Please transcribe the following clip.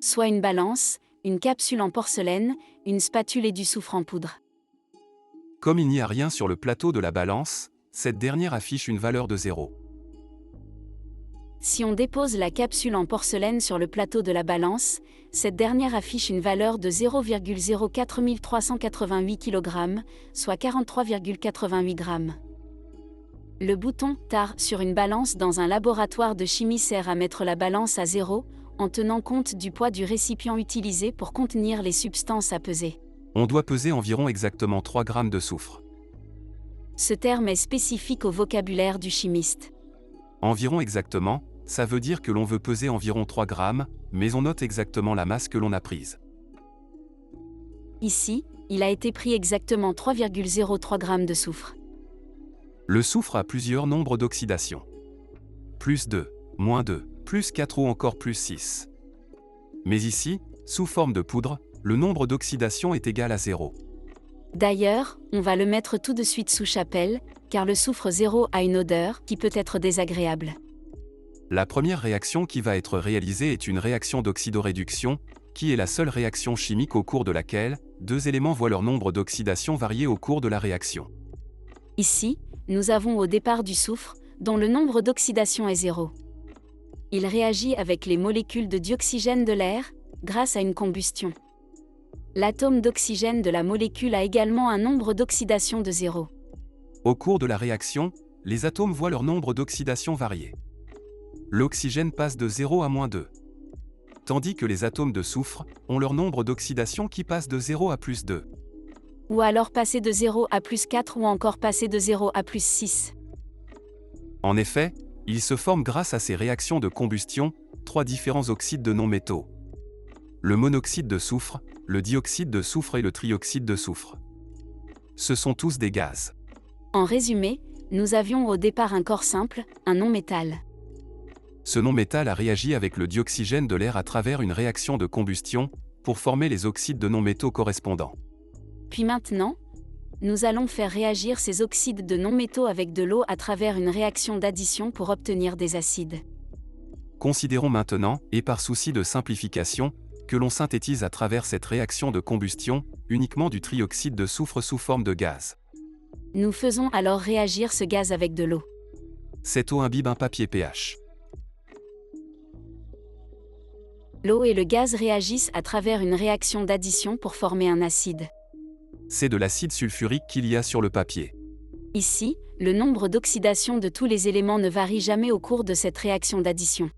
soit une balance, une capsule en porcelaine, une spatule et du soufre en poudre. Comme il n'y a rien sur le plateau de la balance, cette dernière affiche une valeur de 0. Si on dépose la capsule en porcelaine sur le plateau de la balance, cette dernière affiche une valeur de 0,04388 kg, soit 43,88 g. Le bouton « TAR » sur une balance dans un laboratoire de chimie sert à mettre la balance à 0, en tenant compte du poids du récipient utilisé pour contenir les substances à peser. On doit peser environ exactement 3 g de soufre. Ce terme est spécifique au vocabulaire du chimiste. Environ exactement, ça veut dire que l'on veut peser environ 3 g, mais on note exactement la masse que l'on a prise. Ici, il a été pris exactement 3,03 g de soufre. Le soufre a plusieurs nombres d'oxydation. Plus 2, moins 2, plus 4 ou encore plus 6. Mais ici, sous forme de poudre, le nombre d'oxydation est égal à 0. D'ailleurs, on va le mettre tout de suite sous chapelle, car le soufre 0 a une odeur qui peut être désagréable. La première réaction qui va être réalisée est une réaction d'oxydoréduction, qui est la seule réaction chimique au cours de laquelle deux éléments voient leur nombre d'oxydation varier au cours de la réaction. Ici, nous avons au départ du soufre, dont le nombre d'oxydation est 0. Il réagit avec les molécules de dioxygène de l'air, grâce à une combustion. L'atome d'oxygène de la molécule a également un nombre d'oxydation de 0. Au cours de la réaction, les atomes voient leur nombre d'oxydation varier. L'oxygène passe de 0 à moins 2. Tandis que les atomes de soufre ont leur nombre d'oxydation qui passe de 0 à plus 2. Ou alors passer de 0 à plus 4 ou encore passer de 0 à plus 6. En effet, ils se forment grâce à ces réactions de combustion, 3 différents oxydes de non-métaux. Le monoxyde de soufre, le dioxyde de soufre et le trioxyde de soufre. Ce sont tous des gaz. En résumé, nous avions au départ un corps simple, un non-métal. Ce non-métal a réagi avec le dioxygène de l'air à travers une réaction de combustion, pour former les oxydes de non-métaux correspondants. Puis maintenant, nous allons faire réagir ces oxydes de non-métaux avec de l'eau à travers une réaction d'addition pour obtenir des acides. Considérons maintenant, et par souci de simplification, que l'on synthétise à travers cette réaction de combustion, uniquement du trioxyde de soufre sous forme de gaz. Nous faisons alors réagir ce gaz avec de l'eau. Cette eau imbibe un papier pH. L'eau et le gaz réagissent à travers une réaction d'addition pour former un acide. C'est de l'acide sulfurique qu'il y a sur le papier. Ici, le nombre d'oxydation de tous les éléments ne varie jamais au cours de cette réaction d'addition.